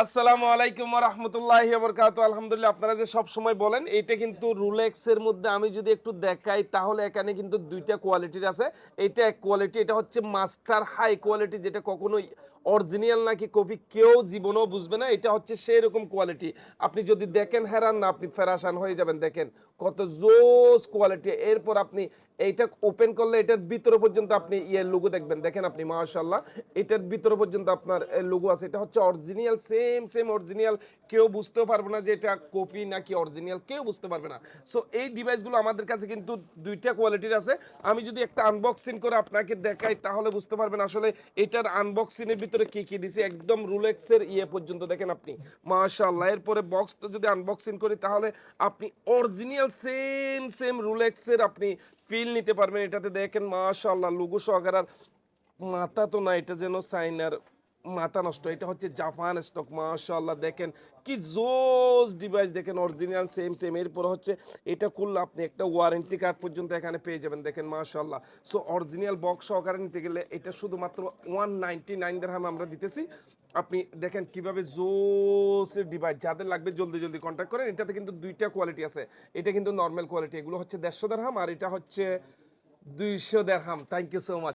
আসসালামু আলাইকুম ওয়া রাহমাতুল্লাহি ওয়া বারাকাতুহু। আলহামদুলিল্লাহ, আপনারা যে সবসময় বলেন এইটা কিন্তু রোলেক্সের মধ্যে আমি যদি একটু দেখাই তাহলে এখানে কিন্তু ২ টা কোয়ালিটির আছে। এইটা এক কোয়ালিটি, এটা হচ্ছে মাস্টার হাই কোয়ালিটি, যেটা কখনোই অরিজিনাল নাকি কপি কেউ জীবনেও বুঝবে না। এটা হচ্ছে সেরকম কোয়ালিটি। আপনি যদি দেখেন হেরান না, আপনি ফেরাসান হয়ে যাবেন। দেখেন কত জোস কোয়ালিটি। এরপর আপনি এইটা ওপেন করলে এটার ভিতরে পর্যন্ত আপনি লোগো দেখবেন। দেখেন আপনি মাশাআল্লাহ, এটার ভিতরে পর্যন্ত আপনার লোগো আছে। এটা হচ্ছে অরিজিনাল, সেম অরিজিনাল। কেউ বুঝতেও পারবে না যে এটা কপি নাকি অরিজিনাল, কেউ বুঝতে পারবে না। সো এই ডিভাইসগুলো আমাদের কাছে কিন্তু ২ টা কোয়ালিটির আছে। আমি যদি একটা আনবক্সিং করে আপনাকে দেখাই তাহলে বুঝতে পারবেন আসলে এটার আনবক্সিং এর ভিতরে কি দিছে। একদম রোলেক্সের পর্যন্ত দেখেন আপনি মাশাআল্লাহ। এরপরে বক্সটা যদি আনবক্সিং করি তাহলে আপনি অরিজিনাল সেম রোলেক্সের আপনি ফিল নিতে পারবেন। এটাতে দেখেন মাশাআল্লাহ লোগো সহকারে। আর মাথা তো না, এটা যেন চাইনার মাথা নষ্ট। এটা হচ্ছে জাপান স্টক। মাশাআল্লাহ দেখেন কি জোস ডিভাইস। দেখেন অরিজিনাল সেম। এরপর হচ্ছে এটা খুললে আপনি একটা ওয়ারেন্টি কার্ড পর্যন্ত এখানে পেয়ে যাবেন। দেখেন মাশাআল্লাহ। সো অরিজিনাল বক্স সহকারে নিতে গেলে এটা শুধুমাত্র 199 দিরহাম আমরা দিতেছি। আপনি দেখেন কিভাবে জোসের ডিভাইস। যাদের লাগবে জলদি কন্টাক্ট করেন। এটাতে কিন্তু ২ টা কোয়ালিটি আছে। এটা কিন্তু নরমাল কোয়ালিটি। এগুলো হচ্ছে ১৫০ দিরহাম আর এটা হচ্ছে ২০০ দিরহাম। Thank you so much.